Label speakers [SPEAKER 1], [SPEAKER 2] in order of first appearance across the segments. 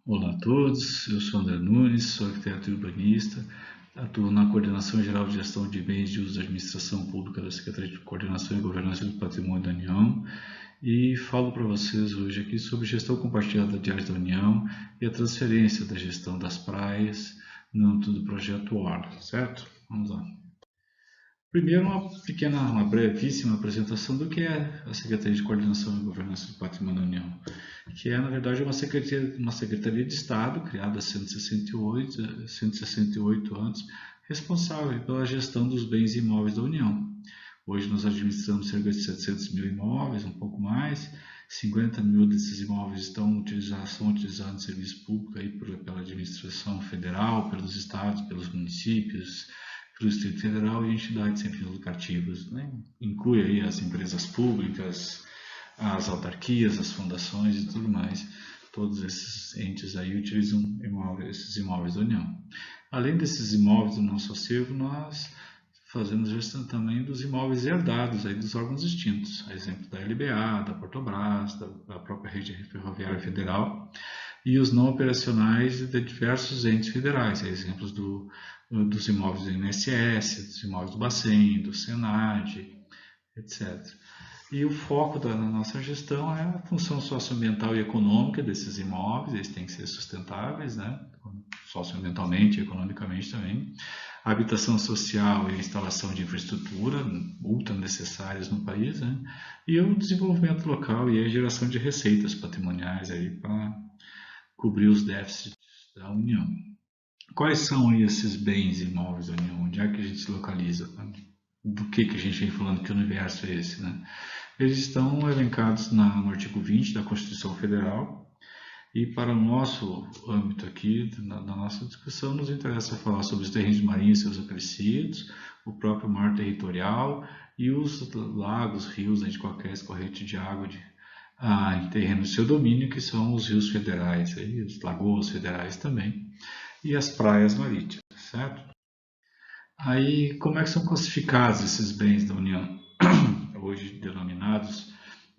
[SPEAKER 1] Olá a todos, eu sou André Nunes, sou arquiteto e urbanista, atuo na Coordenação Geral de Gestão de Bens de Uso da Administração Pública da Secretaria de Coordenação e Governança do Patrimônio da União e falo para vocês hoje aqui sobre gestão compartilhada de áreas da União e a transferência da gestão das praias no âmbito do projeto Orla, certo? Vamos lá. Primeiro, uma brevíssima apresentação do que é a Secretaria de Coordenação e Governança do Patrimônio da União, que é, na verdade, uma secretaria de Estado, criada há 168 anos, responsável pela gestão dos bens imóveis da União. Hoje nós administramos cerca de 700 mil imóveis, um pouco mais, 50 mil desses imóveis são utilizados em serviço público aí pela administração federal, pelos estados, pelos municípios, pelo Distrito Federal e entidades sem fins lucrativos, né? Inclui aí as empresas públicas, as autarquias, as fundações e tudo mais. Todos esses entes aí utilizam esses imóveis da União. Além desses imóveis do nosso acervo, nós fazemos gestão também dos imóveis herdados aí dos órgãos extintos, a exemplo da LBA, da Portobras, da própria rede ferroviária federal, e os não operacionais de diversos entes federais, exemplos dos imóveis do INSS, dos imóveis do Bacen, do Senad, etc. E o foco da nossa gestão é a função socioambiental e econômica desses imóveis, eles têm que ser sustentáveis, né? Socioambientalmente e economicamente também. A habitação social e a instalação de infraestrutura ultra necessárias no país, né? E o desenvolvimento local e a geração de receitas patrimoniais para cobrir os déficits da União. Quais são aí esses bens imóveis da União? Onde é que a gente se localiza? Do que a gente vem falando, que universo é esse, né? Eles estão elencados no artigo 20 da Constituição Federal e para o nosso âmbito aqui, na nossa discussão, nos interessa falar sobre os terrenos marinhos e seus acrescidos, o próprio mar territorial e os lagos, rios de qualquer corrente de água em terreno de seu domínio, que são os rios federais, aí, as lagoas federais também, e as praias marítimas, certo? Aí, como é que são classificados esses bens da União, hoje denominados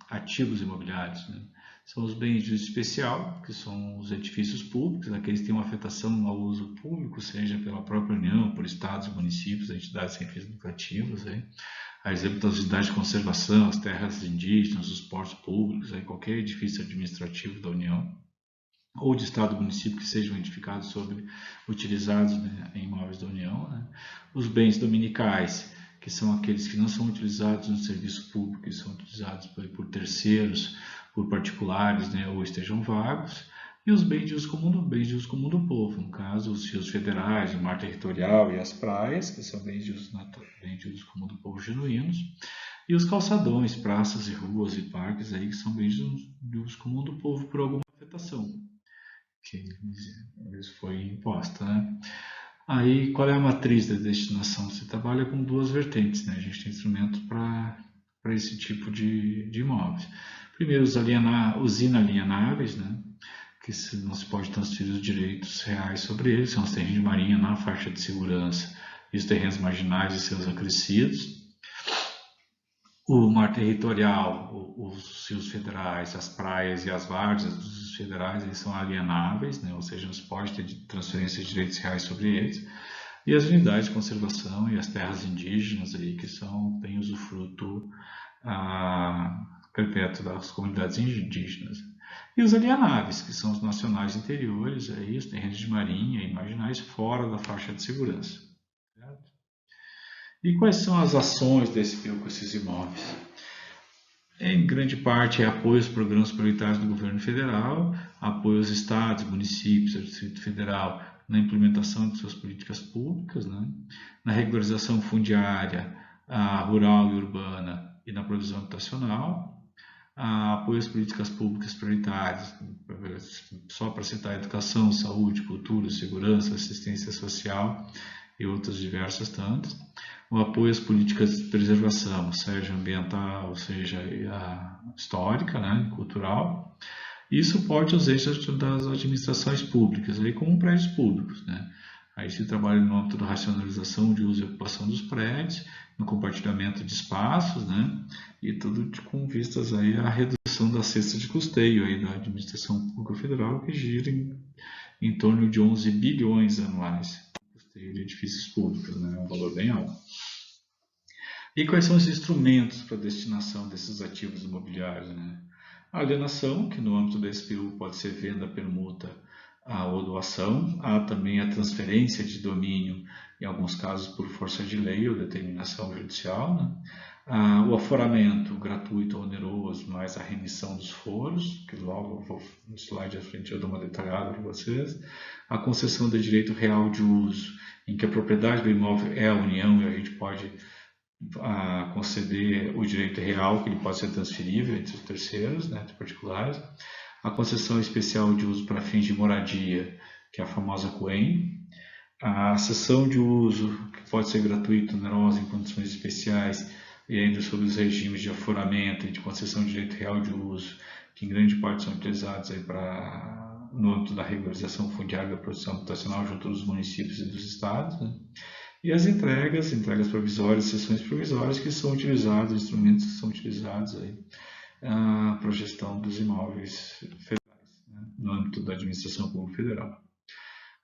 [SPEAKER 1] ativos imobiliários, né? São os bens de uso especial, que são os edifícios públicos, aqueles que têm uma afetação ao uso público, seja pela própria União, por estados, municípios, entidades sem fins lucrativos, aí. A exemplo das unidades de conservação, as terras indígenas, os portos públicos, aí qualquer edifício administrativo da União ou de estado ou município que sejam edificados utilizados, né, em imóveis da União, né? Os bens dominicais, que são aqueles que não são utilizados no serviço público, que são utilizados por terceiros, por particulares, né, ou estejam vagos, e os bens de uso comum do povo, no caso, os rios federais, o mar territorial e as praias, que são bens de uso comum do povo genuínos, e os calçadões, praças e ruas e parques, aí, que são bens de uso comum do povo por alguma afetação que lhes foi imposta, né? Aí, qual é a matriz da destinação? Você trabalha com duas vertentes, né? A gente tem instrumentos para esse tipo de imóveis. Primeiro, os inalienáveis, né? Que não se pode transferir os direitos reais sobre eles, são os terrenos de marinha na faixa de segurança e os terrenos marginais e seus acrescidos. O mar territorial, os rios federais, as praias e as várzeas dos rios federais, eles são alienáveis, né? Ou seja, não se pode ter transferência de direitos reais sobre eles. E as unidades de conservação e as terras indígenas, aí, que têm usufruto perpétuo das comunidades indígenas. E os alienáveis, que são os nacionais interiores, aí, os terrenos de marinha e marginais fora da faixa de segurança. Certo? E quais são as ações desse PIL com esses imóveis? Em grande parte é apoio aos programas prioritários do governo federal, apoio aos estados, municípios, ao Distrito Federal na implementação de suas políticas públicas, né? Na regularização fundiária rural e urbana e na provisão habitacional, apoio às políticas públicas prioritárias, só para citar educação, saúde, cultura, segurança, assistência social e outras diversas tantas. O apoio às políticas de preservação, seja ambiental, seja histórica, né, cultural, e suporte aos eixos das administrações públicas, aí como prédios públicos, né. Aí se trabalha no âmbito da racionalização de uso e ocupação dos prédios no compartilhamento de espaços, né? E tudo com vistas aí à redução da cesta de custeio aí da administração pública federal, que gira em torno de 11 bilhões anuais de custeio de edifícios públicos, né? É um valor bem alto. E quais são os instrumentos para a destinação desses ativos imobiliários, né? A alienação, que no âmbito da SPU pode ser venda, permuta ou doação. Há também a transferência de domínio, em alguns casos por força de lei ou determinação judicial, né? O aforamento gratuito ou oneroso, mais a remissão dos foros, que logo no slide à frente eu dou uma detalhada para vocês. A concessão de direito real de uso, em que a propriedade do imóvel é a União e a gente pode conceder o direito real, que ele pode ser transferível entre os terceiros, né, entre particulares. A concessão especial de uso para fins de moradia, que é a famosa COEM. A cessão de uso, que pode ser gratuita, onerosa, em condições especiais, e ainda sobre os regimes de aforamento e de concessão de direito real de uso, que em grande parte são utilizados aí no âmbito da regularização fundiária da produção habitacional junto dos municípios e dos estados, né? E as entregas provisórias, sessões provisórias, que são utilizados, instrumentos que são utilizados aí, para a gestão dos imóveis federais, né, no âmbito da administração pública federal.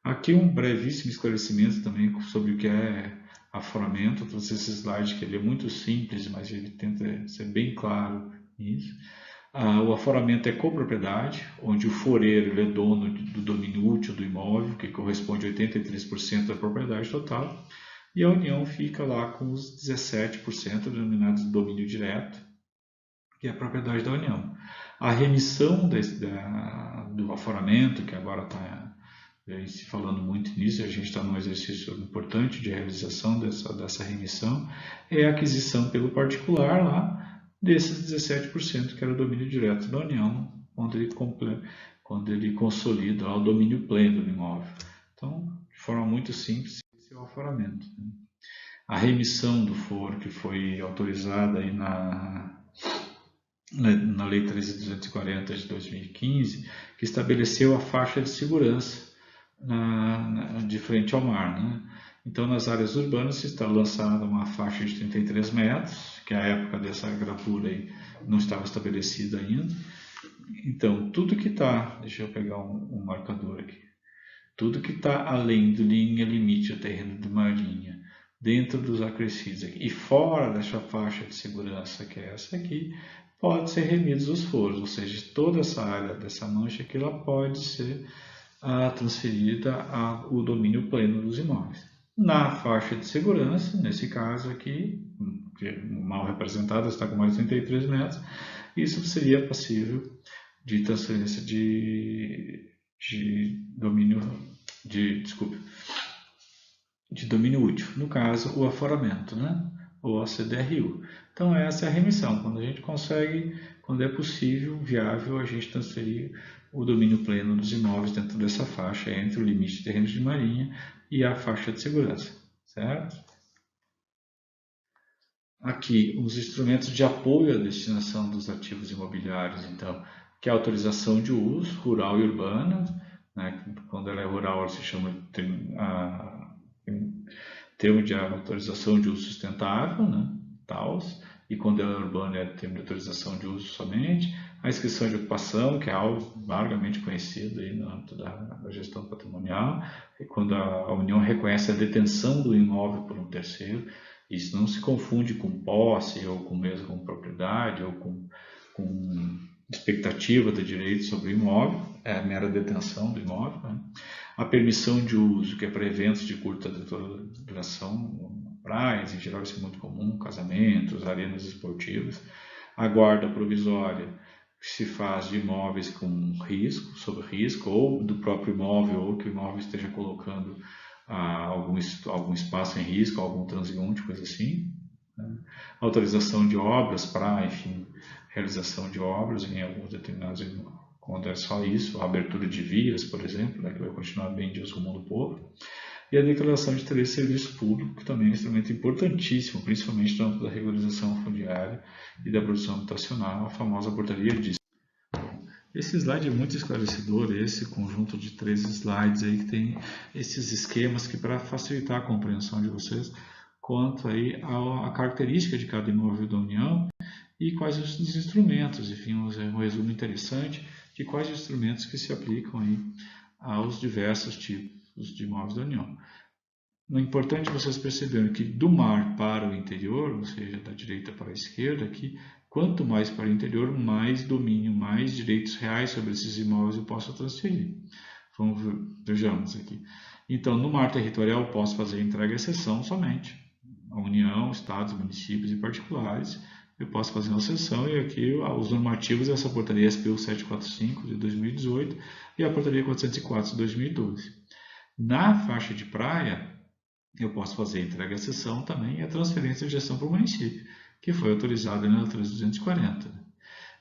[SPEAKER 1] Aqui um brevíssimo esclarecimento também sobre o que é aforamento. Eu trouxe esse slide que ele é muito simples, mas ele tenta ser bem claro nisso. O aforamento é copropriedade, onde o foreiro ele é dono do domínio útil do imóvel, que corresponde a 83% da propriedade total, e a União fica lá com os 17% denominados de domínio direto, que é a propriedade da União. A remissão do aforamento, que agora está se falando muito nisso, a gente está num exercício importante de realização dessa remissão, é a aquisição pelo particular lá desses 17% que era o domínio direto da União, quando ele consolida lá o domínio pleno do imóvel. Então, de forma muito simples, esse é o aforamento. A remissão do foro, que foi autorizada aí na Lei 13.240 de 2015, que estabeleceu a faixa de segurança de frente ao mar, né? Então, nas áreas urbanas está lançada uma faixa de 33 metros, que a época dessa gravura aí não estava estabelecida ainda. Então, tudo que está, deixa eu pegar um marcador aqui, tudo que está além do linha limite do terreno de marinha, dentro dos acrescidos aqui, e fora dessa faixa de segurança, que é essa aqui, pode ser remidos os foros, ou seja, toda essa área dessa mancha aqui, ela pode ser transferida ao domínio pleno dos imóveis. Na faixa de segurança, nesse caso aqui, que é mal representada, está com mais de 33 metros, isso seria passível de transferência de domínio útil, no caso o aforamento, né? Ou a CDRU. Então essa é a remissão, quando a gente consegue, quando é possível, viável, a gente transferir o domínio pleno dos imóveis dentro dessa faixa, entre o limite de terrenos de marinha e a faixa de segurança, certo? Aqui, os instrumentos de apoio à destinação dos ativos imobiliários, então, que é a autorização de uso rural e urbana, né? Quando ela é rural, ela se chama termo de autorização de uso sustentável, né? TAUS, e quando ela é urbana é termo de autorização de uso somente. A inscrição de ocupação, que é algo largamente conhecido aí no âmbito da gestão patrimonial, e quando a União reconhece a detenção do imóvel por um terceiro. Isso não se confunde com posse, ou com mesmo com propriedade, ou com expectativa de direito sobre o imóvel, é a mera detenção do imóvel, né? A permissão de uso, que é para eventos de curta duração, praias, em geral isso é muito comum, casamentos, arenas esportivas. A guarda provisória, que se faz de imóveis com risco, sob risco, ou do próprio imóvel, ou que o imóvel esteja colocando algum espaço em risco, algum transeunte, coisa assim, né? Autorização de obras para, enfim, realização de obras em alguns determinados, quando é só isso, a abertura de vias, por exemplo, né, que vai continuar bem de uso comum do povo, e a declaração de interesse de serviço público, que também é um instrumento importantíssimo, principalmente no âmbito da regularização fundiária e da produção habitacional, a famosa portaria disso. Esse slide é muito esclarecedor, esse conjunto de 3 slides aí que tem esses esquemas que, para facilitar a compreensão de vocês, quanto aí a característica de cada imóvel da União e quais os instrumentos, enfim, um resumo interessante de quais instrumentos que se aplicam aí aos diversos tipos de imóveis da União. O importante é vocês perceberem que do mar para o interior, ou seja, da direita para a esquerda aqui, quanto mais para o interior, mais domínio, mais direitos reais sobre esses imóveis eu posso transferir. Vejamos aqui. Então, no mar territorial, eu posso fazer entrega e cessão somente. A União, Estados, municípios e particulares, eu posso fazer uma cessão e aqui os normativos essa portaria SPU 745 de 2018 e a portaria 404 de 2012. Na faixa de praia, eu posso fazer a entrega e a cessão também e a transferência de gestão para o município, que foi autorizada na 3240.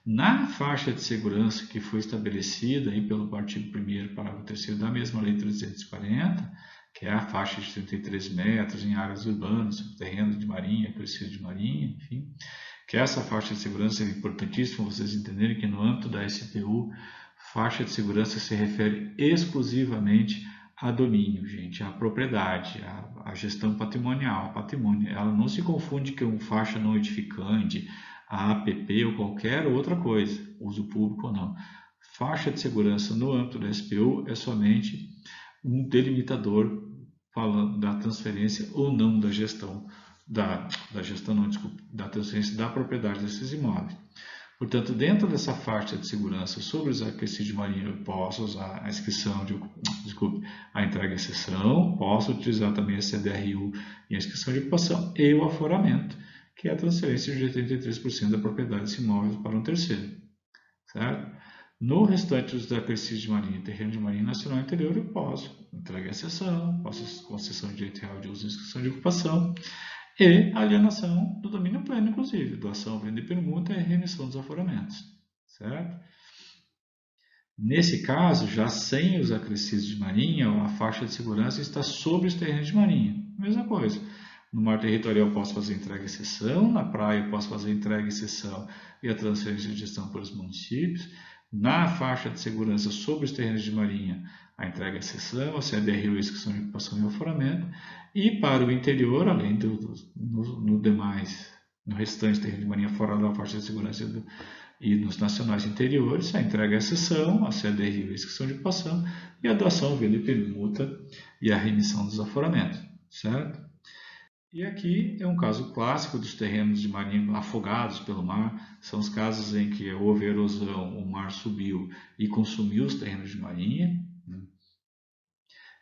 [SPEAKER 1] Na faixa de segurança que foi estabelecida aí pelo artigo 1º, parágrafo 3º da mesma lei 340, que é a faixa de 33 metros em áreas urbanas, sobre terreno de marinha, crescido de marinha, enfim, que essa faixa de segurança é importantíssima vocês entenderem que no âmbito da SPU, faixa de segurança se refere exclusivamente a domínio, gente, a propriedade, a gestão patrimonial, a patrimônio. Ela não se confunde com faixa não edificante, a APP ou qualquer outra coisa, uso público ou não. Faixa de segurança no âmbito da SPU é somente um delimitador falando da transferência ou não da gestão, da transferência da propriedade desses imóveis. Portanto, dentro dessa faixa de segurança sobre os aquecidos de marinha, eu posso usar a inscrição a entrega e cessão, posso utilizar também a CDRU e a inscrição de ocupação e o aforamento, que é a transferência de 83% da propriedade desse imóvel para um terceiro. Certo? No restante dos aquecidos de marinha e terreno de marinha nacional interior, eu posso entrega e cessão, posso concessão de direito real de uso e inscrição de ocupação, e alienação do domínio pleno, inclusive, doação, venda e permuta e remissão dos aforamentos, certo? Nesse caso, já sem os acrescidos de marinha, a faixa de segurança está sobre os terrenos de marinha. Mesma coisa. No mar territorial eu posso fazer entrega e cessão, na praia eu posso fazer entrega e cessão e a transferência de gestão para os municípios. Na faixa de segurança sobre os terrenos de marinha, a entrega e cessão, a CDRU, a inscrição de ocupação e aforamento. E para o interior, além no restante terreno de marinha fora da faixa de segurança e nos nacionais interiores, a entrega e a cessão, a CDRU, a inscrição de ocupação e a doação, venda e permuta e a remissão dos aforamentos, certo? E aqui é um caso clássico dos terrenos de marinha afogados pelo mar. São os casos em que houve erosão, o mar subiu e consumiu os terrenos de marinha, né?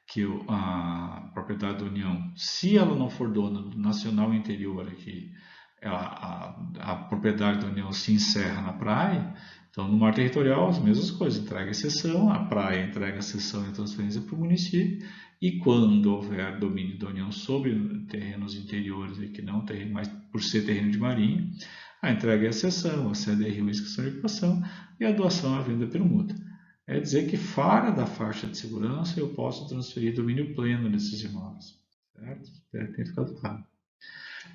[SPEAKER 1] Que a propriedade da União, se ela não for dona do nacional interior aqui, a propriedade da União se encerra na praia. Então, no mar territorial, as mesmas coisas, entrega a cessão, a praia entrega a cessão e a transferência para o município, e quando houver domínio da União sobre terrenos interiores, que não tem, mas por ser terreno de marinha, a entrega é a cessão, a CDRU, a inscrição de ocupação e a doação à venda permuta. É dizer que fora da faixa de segurança eu posso transferir domínio pleno desses imóveis, certo? Espero que tenha ficado claro.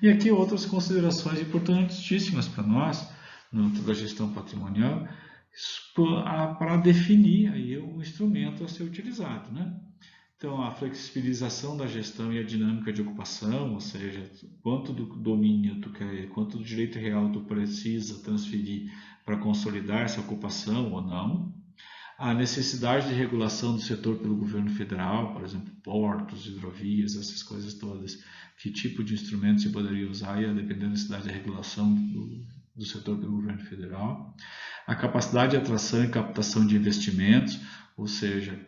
[SPEAKER 1] E aqui outras considerações importantíssimas para nós, no âmbito da gestão patrimonial, para definir aí o instrumento a ser utilizado, né? Então, a flexibilização da gestão e a dinâmica de ocupação, ou seja, quanto do domínio tu quer, quanto do direito real tu precisa transferir para consolidar essa ocupação ou não. A necessidade de regulação do setor pelo governo federal, por exemplo, portos, hidrovias, essas coisas todas, que tipo de instrumento se poderia usar e a depender da necessidade de regulação do setor pelo governo federal. A capacidade de atração e captação de investimentos, ou seja,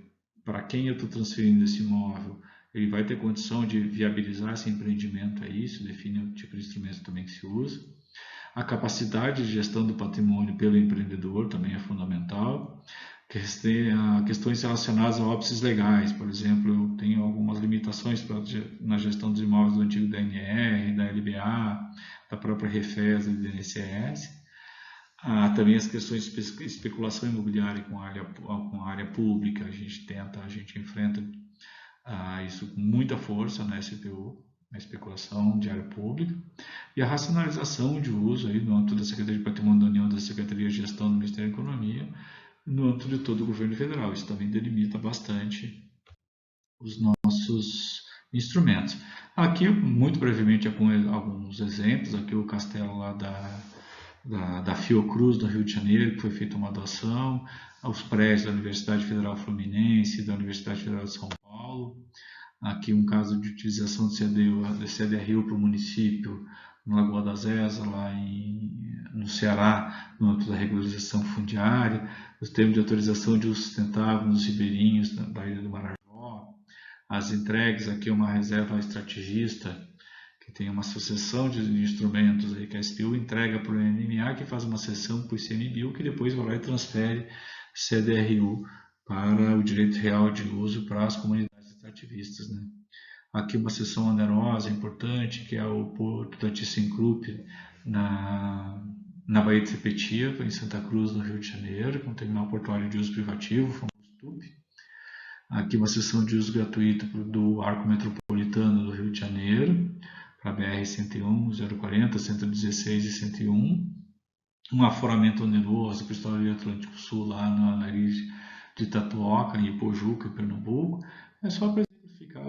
[SPEAKER 1] para quem eu estou transferindo esse imóvel, ele vai ter condição de viabilizar esse empreendimento, isso define o tipo de instrumento também que se usa. A capacidade de gestão do patrimônio pelo empreendedor também é fundamental. Questões relacionadas a óbices legais, por exemplo, eu tenho algumas limitações na gestão dos imóveis do antigo DNR, da LBA, da própria Refes e do INSS. Também as questões de especulação imobiliária com a área pública, a gente enfrenta isso com muita força na SPU, a especulação de área pública, e a racionalização de uso aí no âmbito da Secretaria de Patrimônio da União, da Secretaria de Gestão do Ministério da Economia, no âmbito de todo o governo federal. Isso também delimita bastante os nossos instrumentos. Aqui, muito brevemente, alguns exemplos. Aqui o castelo lá da Fiocruz, do Rio de Janeiro, que foi feita uma doação, aos prédios da Universidade Federal Fluminense, da Universidade Federal de São Paulo. Aqui um caso de utilização de CDRU para o município, no Lagoa da Zesa, lá no Ceará, no âmbito da regularização fundiária, os termos de autorização de uso sustentável nos ribeirinhos da Ilha do Marajó, as entregues, aqui uma reserva extrativista, que tem uma sucessão de instrumentos aí que a SPU entrega para o NMA, que faz uma cessão para o ICMBio, que depois vai lá e transfere CDRU para o direito real de uso para as comunidades extrativistas, né? Aqui uma seção onerosa importante, que é o Porto da ThyssenKrupp, na Baía de Sepetiba, em Santa Cruz, no Rio de Janeiro, com um terminal portuário de uso privativo, o famoso TUP. Aqui uma seção de uso gratuito do Arco Metropolitano do Rio de Janeiro, para a BR-101, 040, 116 e 101. Um aforamento oneroso para o Estado do Atlântico Sul, lá na ilha de Itapuaca, em Ipojuca, em Pernambuco. É só para exemplificar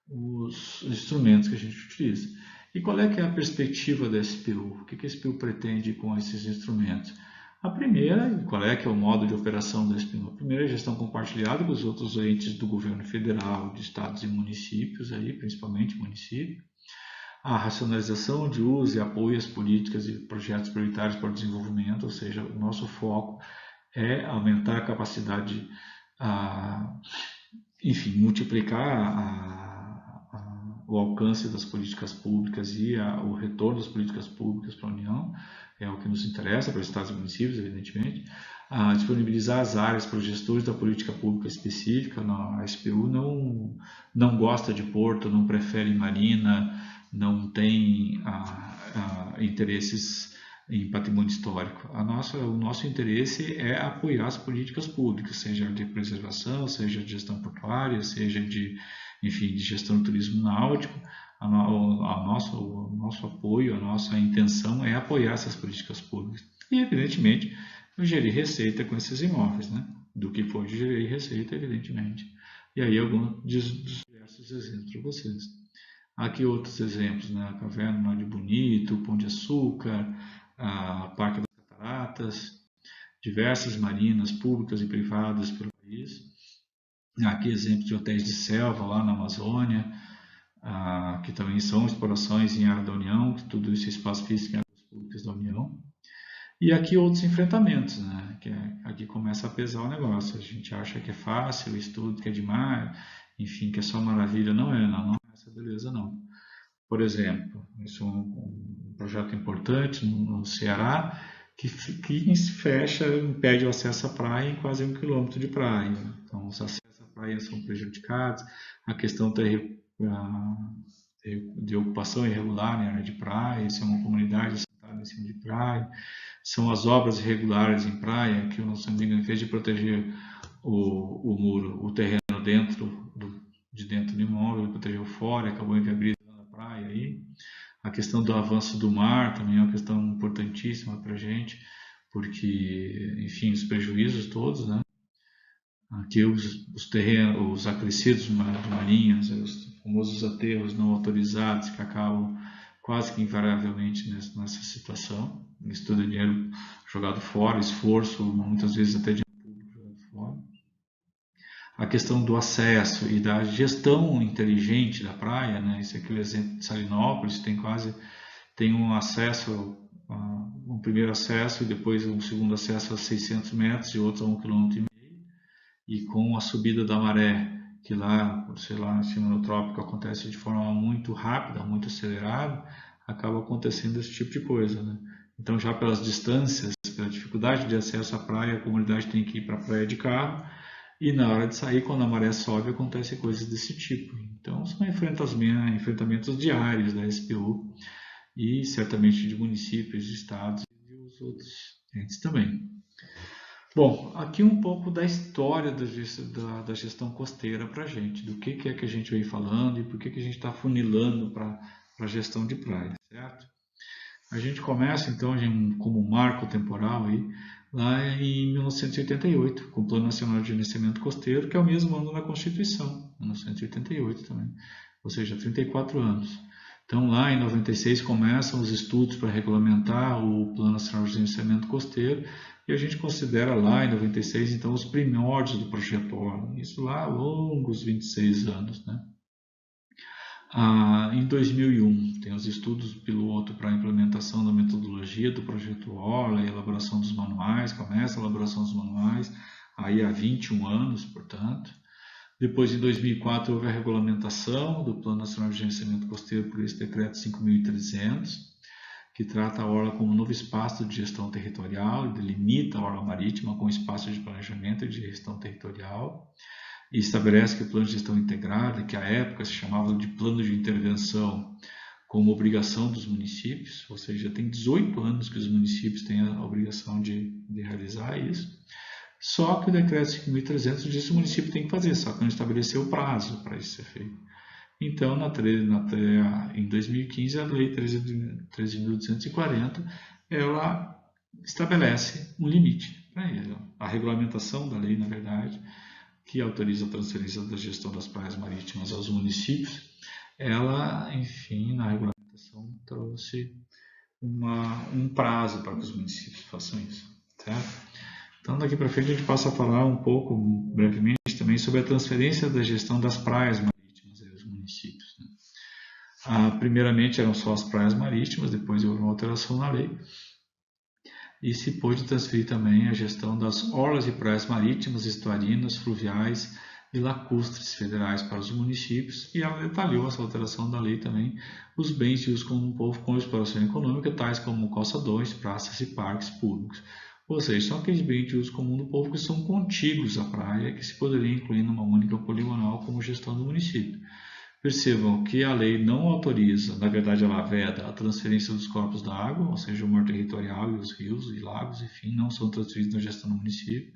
[SPEAKER 1] os instrumentos que a gente utiliza. E qual é que é a perspectiva da SPU? O que a SPU pretende com esses instrumentos? A primeira, qual é que é o modo de operação da SPU? A primeira é a gestão compartilhada com os outros entes do governo federal, de estados e municípios, aí, principalmente municípios. A racionalização de uso e apoio às políticas e projetos prioritários para o desenvolvimento, ou seja, o nosso foco é aumentar a capacidade, enfim, multiplicar o alcance das políticas públicas e o retorno das políticas públicas para a União, é o que nos interessa, para os estados e municípios, evidentemente. Disponibilizar as áreas para os gestores da política pública específica. A SPU não gosta de porto, não prefere marina, não tem interesses em patrimônio histórico. O nosso interesse é apoiar as políticas públicas, seja de preservação, seja de gestão portuária, seja de gestão do turismo náutico. O nosso apoio, a nossa intenção é apoiar essas políticas públicas. E, evidentemente, gerir receita com esses imóveis, né? Do que for de gerir receita, evidentemente. E aí, alguns diversos exemplos para vocês. Aqui outros exemplos, né? A Caverna de Bonito, o Pão de Açúcar, a Parque das Cataratas, diversas marinas públicas e privadas pelo país. Aqui exemplos de hotéis de selva lá na Amazônia, que também são explorações em área da União, que tudo isso é espaço físico em áreas públicas da União. E aqui outros enfrentamentos, né? Aqui começa a pesar o negócio. A gente acha que é fácil, o estudo que é demais, enfim, que é só maravilha. Não é essa beleza não. Por exemplo, isso é um projeto importante no Ceará, que impede o acesso à praia em quase 1 quilômetro de praia. Então, os acessos à praia são prejudicados, a questão de ocupação irregular em área de praia, se é uma comunidade assentada em cima de praia, são as obras irregulares em praia, que o nosso amigo, em vez de proteger o muro, o terreno de dentro do imóvel, ele protegeu fora, acabou inviabilizando a praia aí. A questão do avanço do mar também é uma questão importantíssima para a gente, porque, enfim, os prejuízos todos, né? Aqui os terrenos, os acrescidos de marinhas, os famosos aterros não autorizados, que acabam quase que invariavelmente nessa situação. Isso tudo é dinheiro jogado fora, esforço, muitas vezes até dinheiro público jogado fora. A questão do acesso e da gestão inteligente da praia, né? Esse aqui é o exemplo de Salinópolis, tem um acesso, um primeiro acesso e depois um segundo acesso a 600 metros e outro a 1,5 km. E com a subida da maré, que lá, sei lá, em cima no trópico acontece de forma muito rápida, muito acelerada, acaba acontecendo esse tipo de coisa, né? Então, já pelas distâncias, pela dificuldade de acesso à praia, a comunidade tem que ir para a praia de carro, e na hora de sair, quando a maré sobe, acontecem coisas desse tipo. Então, são enfrentamentos diários da SPU, e certamente de municípios, de estados e dos outros entes também. Bom, aqui um pouco da história da gestão costeira para a gente, do que é que a gente vem falando e por que a gente está funilando para a gestão de praia, certo? A gente começa então como marco temporal aí lá em 1988, com o Plano Nacional de Gerenciamento Costeiro, que é o mesmo ano da Constituição, 1988 também, ou seja, 34 anos. Então, lá em 96 começam os estudos para regulamentar o Plano Nacional de Gerenciamento Costeiro, e a gente considera lá em 96, então, os primórdios do projeto Orla, isso lá há longos 26 anos, né? Em 2001, tem os estudos piloto para a implementação da metodologia do projeto Orla e elaboração dos manuais, começa a elaboração dos manuais, aí há 21 anos, portanto. Depois, em 2004, houve a regulamentação do Plano Nacional de Gerenciamento Costeiro por esse decreto 5.300, que trata a orla como um novo espaço de gestão territorial e delimita a orla marítima com espaço de planejamento e de gestão territorial, e estabelece que o plano de gestão integrada, que à época se chamava de plano de intervenção, como obrigação dos municípios, ou seja, tem 18 anos que os municípios têm a obrigação de realizar isso. Só que o decreto 5.300 diz que o município tem que fazer, só que não estabeleceu o prazo para isso ser feito. Então, em 2015, a Lei 13.240, ela estabelece um limite para ele. A regulamentação da lei, na verdade, que autoriza a transferência da gestão das praias marítimas aos municípios, ela, enfim, na regulamentação trouxe um prazo para que os municípios façam isso. Certo? Então, daqui para frente, a gente passa a falar um pouco, brevemente, também sobre a transferência da gestão das praias marítimas aos municípios. Né? Primeiramente, eram só as praias marítimas, depois houve uma alteração na lei, e se pôde transferir também a gestão das orlas e praias marítimas, estuarinas, fluviais e lacustres federais para os municípios, e ela detalhou essa alteração da lei também os bens de uso comum do povo com exploração econômica, tais como calçadões, praças e parques públicos. Ou seja, são aqueles bens de uso comum do povo que são contíguos à praia, que se poderia incluir numa única poligonal como gestão do município. Percebam que a lei não autoriza, na verdade ela veda a transferência dos corpos d'água, ou seja, o mar territorial e os rios e lagos, enfim, não são transferidos na gestão do município.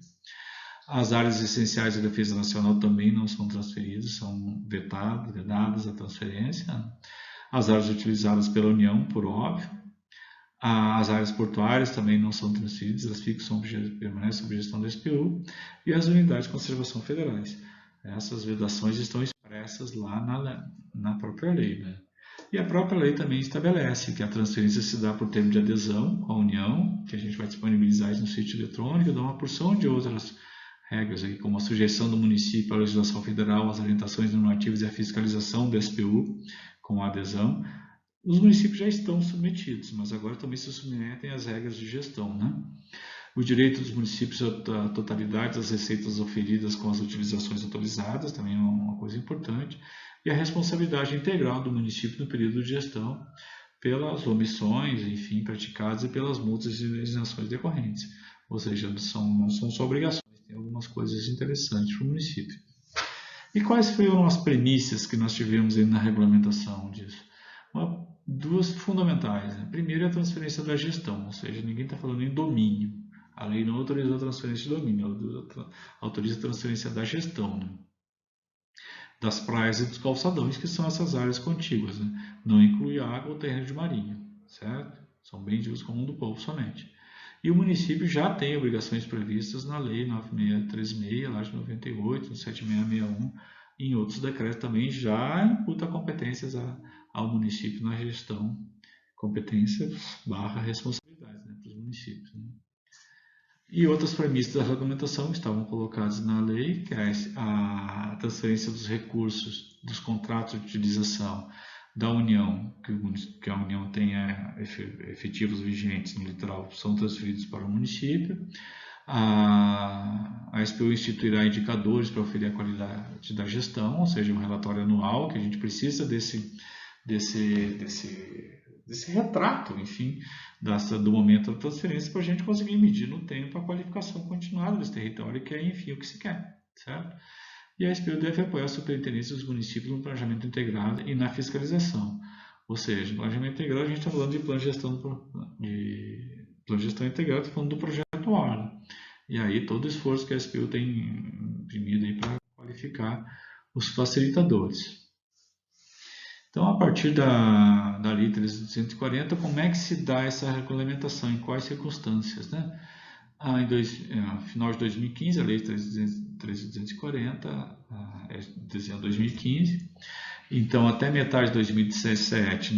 [SPEAKER 1] As áreas essenciais da defesa nacional também não são transferidas, são vedadas a transferência. As áreas utilizadas pela União, por óbvio. As áreas portuárias também não são transferidas, elas permanecem sob gestão da SPU. E as unidades de conservação federais. Essas vedações estão expressas lá na própria lei. Né? E a própria lei também estabelece que a transferência se dá por termo de adesão à União, que a gente vai disponibilizar isso no sítio eletrônico, dá uma porção de outras regras, aí, como a sujeição do município à legislação federal, as orientações normativas e a fiscalização da SPU com a adesão. Os municípios já estão submetidos, mas agora também se submetem às regras de gestão. Né? O direito dos municípios à totalidade das receitas oferidas com as utilizações autorizadas, também é uma coisa importante, e a responsabilidade integral do município no período de gestão pelas omissões, enfim, praticadas e pelas multas e legislações decorrentes. Ou seja, não são só obrigações, tem algumas coisas interessantes para o município. E quais foram as premissas que nós tivemos aí na regulamentação disso? Duas fundamentais. Né? Primeiro é a transferência da gestão, ou seja, ninguém está falando em domínio. A lei não autorizou a transferência de domínio, ela autoriza a transferência da gestão, né? Das praias e dos calçadões, que são essas áreas contíguas. Né? Não inclui água ou terreno de marinho, certo? São bens de uso comum do povo somente. E o município já tem obrigações previstas na Lei 9636, lá de 98, 7661, e em outros decretos também já imputa competências ao município na gestão, competências / responsabilidades, né, para os municípios. Né? E outras premissas da regulamentação estavam colocadas na lei, que é a transferência dos recursos dos contratos de utilização da União, que a União tenha efetivos vigentes no litoral, são transferidos para o município. A SPU instituirá indicadores para aferir a qualidade da gestão, ou seja, um relatório anual, que a gente precisa desse retrato, enfim, do momento da transferência, para a gente conseguir medir no tempo a qualificação continuada desse território, que é, enfim, o que se quer, certo? E a SPU deve apoiar a superintendência dos municípios no planejamento integrado e na fiscalização. Ou seja, no planejamento integrado a gente está falando de plano de gestão integrado, está falando do projeto Orla. E aí todo o esforço que a SPU tem imprimido para qualificar os facilitadores. Então, a partir da Lei 13.240, como é que se dá essa regulamentação, em quais circunstâncias? Né? Final de 2015, a Lei 13.240, é de 2015. Então, até metade de 2017,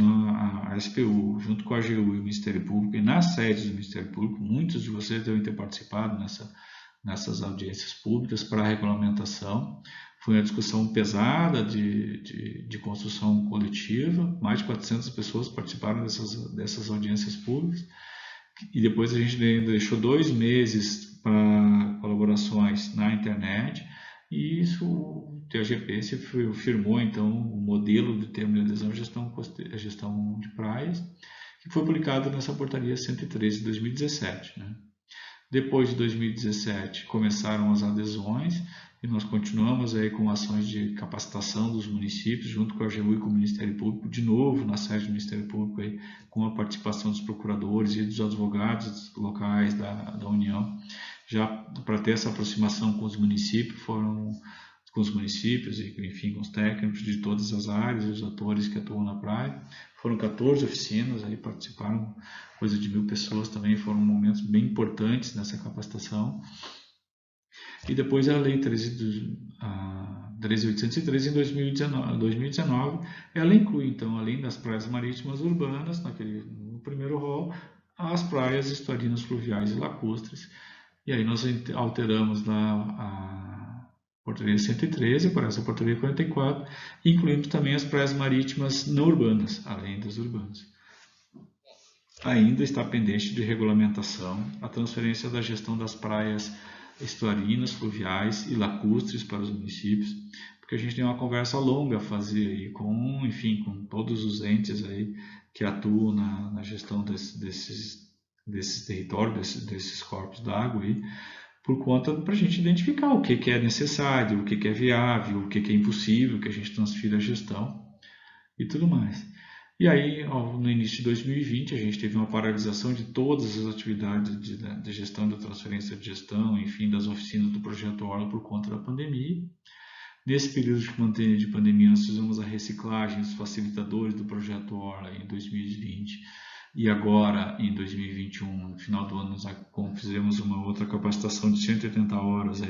[SPEAKER 1] a SPU, junto com a AGU e o Ministério Público, e nas sedes do Ministério Público, muitos de vocês devem ter participado nessas audiências públicas para a regulamentação. Foi uma discussão pesada de construção coletiva, mais de 400 pessoas participaram dessas audiências públicas, e depois a gente deixou 2 meses para colaborações na internet, e isso o TGP se firmou então o modelo de termo de adesão à gestão de praias, que foi publicado nessa portaria 113 de 2017. Né? Depois de 2017 começaram as adesões e nós continuamos aí com ações de capacitação dos municípios junto com a AGU e com o Ministério Público, de novo na sede do Ministério Público aí, com a participação dos procuradores e dos advogados locais da União, já para ter essa aproximação com os municípios, e enfim com os técnicos de todas as áreas e os atores que atuam na praia. Foram 14 oficinas, aí participaram coisa de 1.000 pessoas também, foram momentos bem importantes nessa capacitação. E depois a Lei 13.813 em 2019, ela inclui então, além das praias marítimas urbanas, no primeiro rol, as praias estuarinas, fluviais e lacustres. E aí nós alteramos a portaria 113 para essa portaria 44, incluindo também as praias marítimas não urbanas, além das urbanas. Ainda está pendente de regulamentação a transferência da gestão das praias estuarinas, fluviais e lacustres para os municípios, porque a gente tem uma conversa longa a fazer aí com todos os entes aí que atuam na gestão desses territórios, desses corpos d'água aí, por conta para a gente identificar o que é necessário, o que é viável, o que é impossível, que a gente transfira a gestão e tudo mais. E aí, no início de 2020, a gente teve uma paralisação de todas as atividades de gestão, da transferência de gestão, enfim, das oficinas do Projeto Orla por conta da pandemia. Nesse período de pandemia, nós fizemos a reciclagem dos facilitadores do Projeto Orla em 2020. E agora, em 2021, no final do ano, nós fizemos uma outra capacitação de 180 horas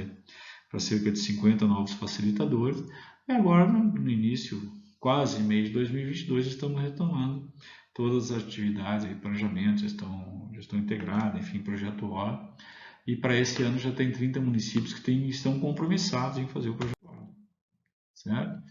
[SPEAKER 1] para cerca de 50 novos facilitadores. E agora, no início, quase mês de 2022, estamos retomando todas as atividades, planejamento, gestão integrada, enfim, Projeto Orla. E para esse ano já tem 30 municípios que estão compromissados em fazer o Projeto Orla. Certo?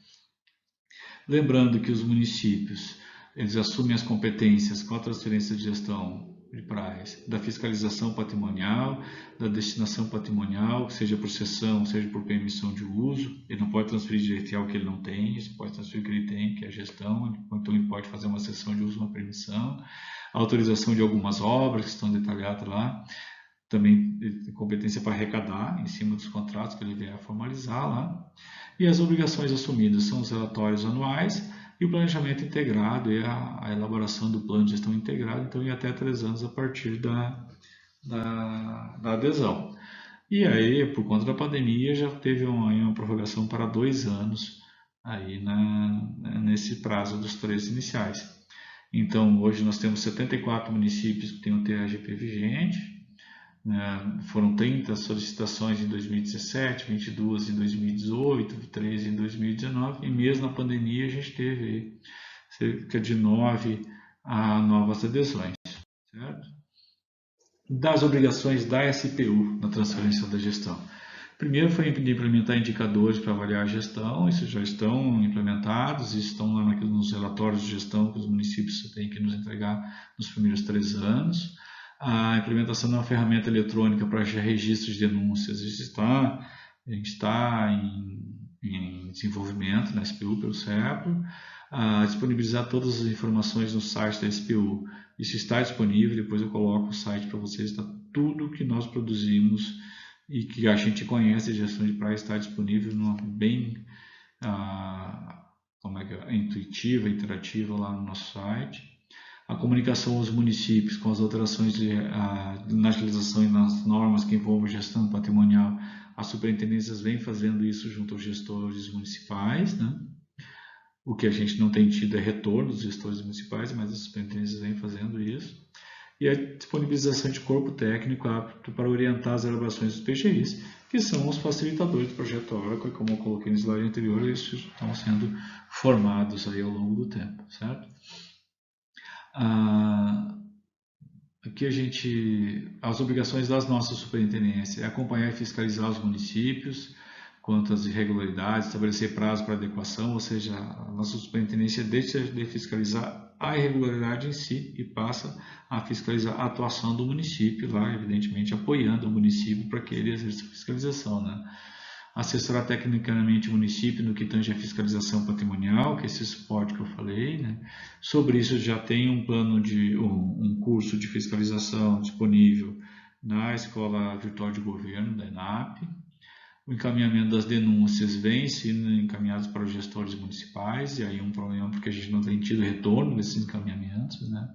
[SPEAKER 1] Lembrando que os municípios eles assumem as competências com a transferência de gestão de praias, da fiscalização patrimonial, da destinação patrimonial, seja por cessão, seja por permissão de uso. Ele não pode transferir direito real que ele não tem, ele pode transferir o que ele tem, que é a gestão, então ele pode fazer uma cessão de uso, uma permissão, a autorização de algumas obras que estão detalhadas lá, também tem competência para arrecadar em cima dos contratos que ele vier formalizar lá, e as obrigações assumidas são os relatórios anuais, e o planejamento integrado e a elaboração do plano de gestão integrado, então em até 3 anos a partir da adesão. E aí, por conta da pandemia, já teve uma prorrogação para 2 anos aí nesse prazo dos 3 iniciais. Então, hoje nós temos 74 municípios que têm o TRGP vigente, foram 30 solicitações em 2017, 22 em 2018, 13 em 2019, e mesmo na pandemia a gente teve cerca de 9 novas adesões. Certo? Das obrigações da SPU na transferência da gestão. Primeiro foi implementar indicadores para avaliar a gestão, esses já estão implementados e estão lá nos relatórios de gestão que os municípios têm que nos entregar nos primeiros 3 anos. A implementação de uma ferramenta eletrônica para registro de denúncias, a gente está em desenvolvimento na SPU pelo CEPRO. Disponibilizar todas as informações no site da SPU. Isso está disponível, depois eu coloco o site para vocês, está tudo que nós produzimos e que a gente conhece de gestão de praia está disponível bem intuitiva, interativa lá no nosso site. A comunicação aos municípios com as alterações na agilização e nas normas que envolvem gestão patrimonial, as superintendências vêm fazendo isso junto aos gestores municipais, né? O que a gente não tem tido é retorno dos gestores municipais, mas as superintendências vêm fazendo isso. e a disponibilização de corpo técnico apto para orientar as elaborações dos PGIs, que são os facilitadores do projeto Oracle, e como eu coloquei no slide anterior, eles estão sendo formados aí ao longo do tempo, certo? Aqui as obrigações das nossas superintendências é acompanhar e fiscalizar os municípios quanto às irregularidades, estabelecer prazo para adequação, ou seja, a nossa superintendência deixa de fiscalizar a irregularidade em si e passa a fiscalizar a atuação do município lá, evidentemente apoiando o município para que ele exerça a fiscalização, né? Assessorar tecnicamente o município no que tange a fiscalização patrimonial, que é esse suporte que eu falei, né? Sobre isso já tem um plano um curso de fiscalização disponível na Escola Virtual de Governo da ENAP. O encaminhamento das denúncias vem sendo encaminhados para os gestores municipais, e aí um problema porque a gente não tem tido retorno desses encaminhamentos, né?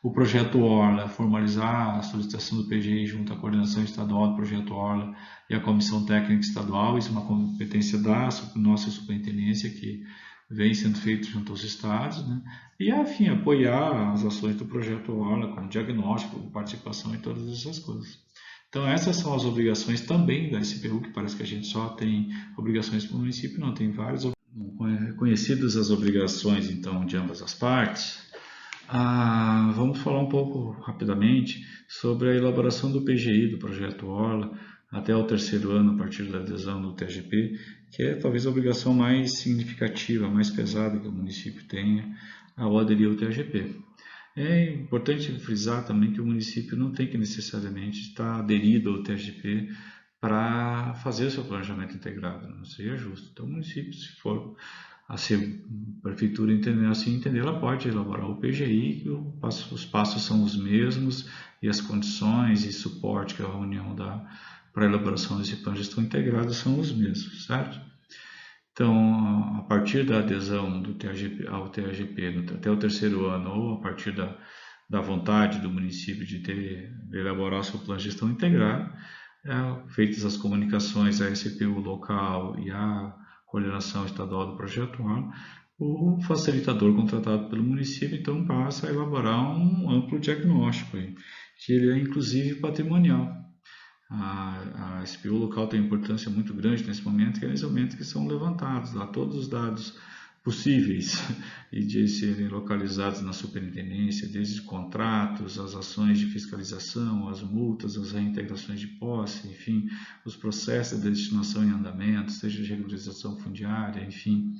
[SPEAKER 1] O projeto Orla, formalizar a solicitação do PGI junto à coordenação estadual do projeto Orla e à comissão técnica estadual, isso é uma competência da nossa superintendência que vem sendo feito junto aos estados, né? E, enfim, apoiar as ações do projeto Orla, como diagnóstico, participação e todas essas coisas. Então, essas são as obrigações também da SPU, que parece que a gente só tem obrigações para o município, não, tem várias. Conhecidas as obrigações, então, de ambas as partes, vamos falar um pouco rapidamente sobre a elaboração do PGI, do projeto Orla, até o terceiro ano, a partir da adesão do TGP, que é talvez a obrigação mais significativa, mais pesada que o município tenha ao aderir ao TGP. É importante frisar também que o município não tem que necessariamente estar aderido ao TGP para fazer o seu planejamento integrado, não seria justo. Então, o município, se for a prefeitura entender, ela pode elaborar o PGI, que os passos são os mesmos e as condições e suporte que a União dá para a elaboração desse plano de gestão integrado são os mesmos, certo? Então, a partir da adesão do TGP, ao TGP até o terceiro ano, ou a partir da vontade do município de elaborar o seu plano de gestão integrado, feitas as comunicações à SPU local e à coordenação estadual do projeto Orla, o facilitador contratado pelo município então passa a elaborar um amplo diagnóstico, que ele é inclusive patrimonial. A SPU local tem importância muito grande nesse momento, que é nesse momento que são levantados lá todos os dados possíveis e de serem localizados na superintendência, desde contratos, as ações de fiscalização, as multas, as reintegrações de posse, enfim, os processos de destinação em andamento, seja de regularização fundiária, enfim,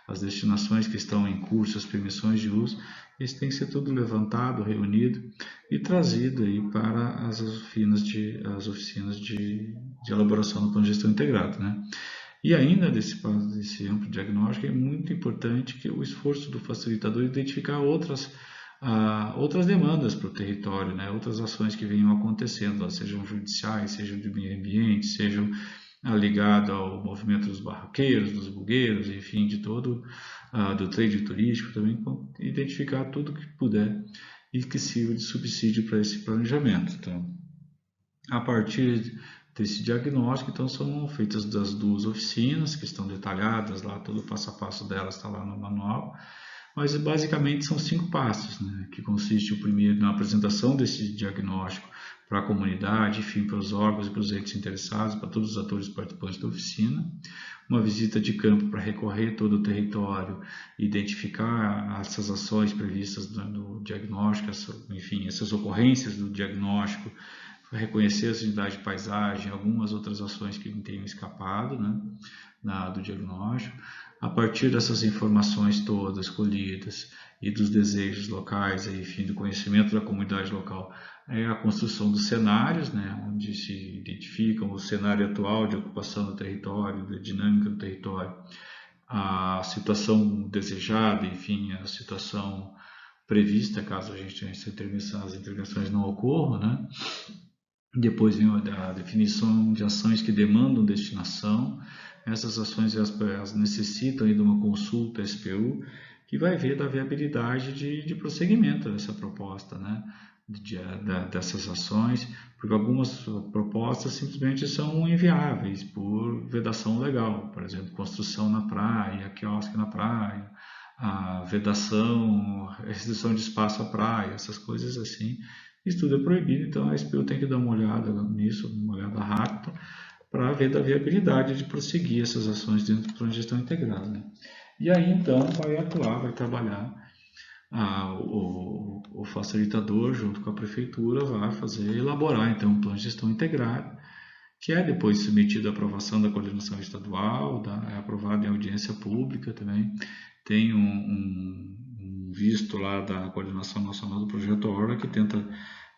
[SPEAKER 1] as destinações que estão em curso, as permissões de uso, isso tem que ser tudo levantado, reunido e trazido aí para as oficinas de elaboração do plano de gestão integrado, né? E ainda desse amplo diagnóstico é muito importante que o esforço do facilitador identificar outras demandas para o território, né? Outras ações que venham acontecendo, sejam judiciais, sejam de meio ambiente, sejam ligadas ao movimento dos barraqueiros, dos bugueiros, enfim, de todo do trade turístico também, identificar tudo que puder e que sirva de subsídio para esse planejamento. Então, a partir desse diagnóstico, então, são feitas das duas oficinas, que estão detalhadas lá, todo o passo a passo delas está lá no manual, mas basicamente são 5 passos, né, que consiste o primeiro na apresentação desse diagnóstico para a comunidade, enfim, para os órgãos e para os entes interessados, para todos os atores participantes da oficina, uma visita de campo para recorrer todo o território, identificar essas ações previstas no diagnóstico, enfim, essas ocorrências do diagnóstico, reconhecer as unidades de paisagem, algumas outras ações que tenham escapado, né, do diagnóstico. A partir dessas informações todas colhidas e dos desejos locais, enfim, do conhecimento da comunidade local, é a construção dos cenários, né, onde se identificam o cenário atual de ocupação do território, da dinâmica do território, a situação desejada, enfim, a situação prevista, caso a gente as intervenções não ocorram, né? Depois vem a definição de ações que demandam destinação. Essas ações elas necessitam de uma consulta SPU, que vai ver da viabilidade de prosseguimento dessa proposta, né? Dessas ações, porque algumas propostas simplesmente são inviáveis por vedação legal, por exemplo, construção na praia, quiosque na praia, a vedação, restrição de espaço à praia, essas coisas assim, Isso tudo é proibido, então a SPU tem que dar uma olhada nisso, uma olhada rápida, para ver da viabilidade de prosseguir essas ações dentro do plano de gestão integrada, né? E aí então vai atuar, vai trabalhar o facilitador junto com a prefeitura vai elaborar então um plano de gestão integrado, que é depois submetido à aprovação da coordenação estadual, é aprovado em audiência pública também, tem um visto lá da Coordenação Nacional do Projeto Orla que tenta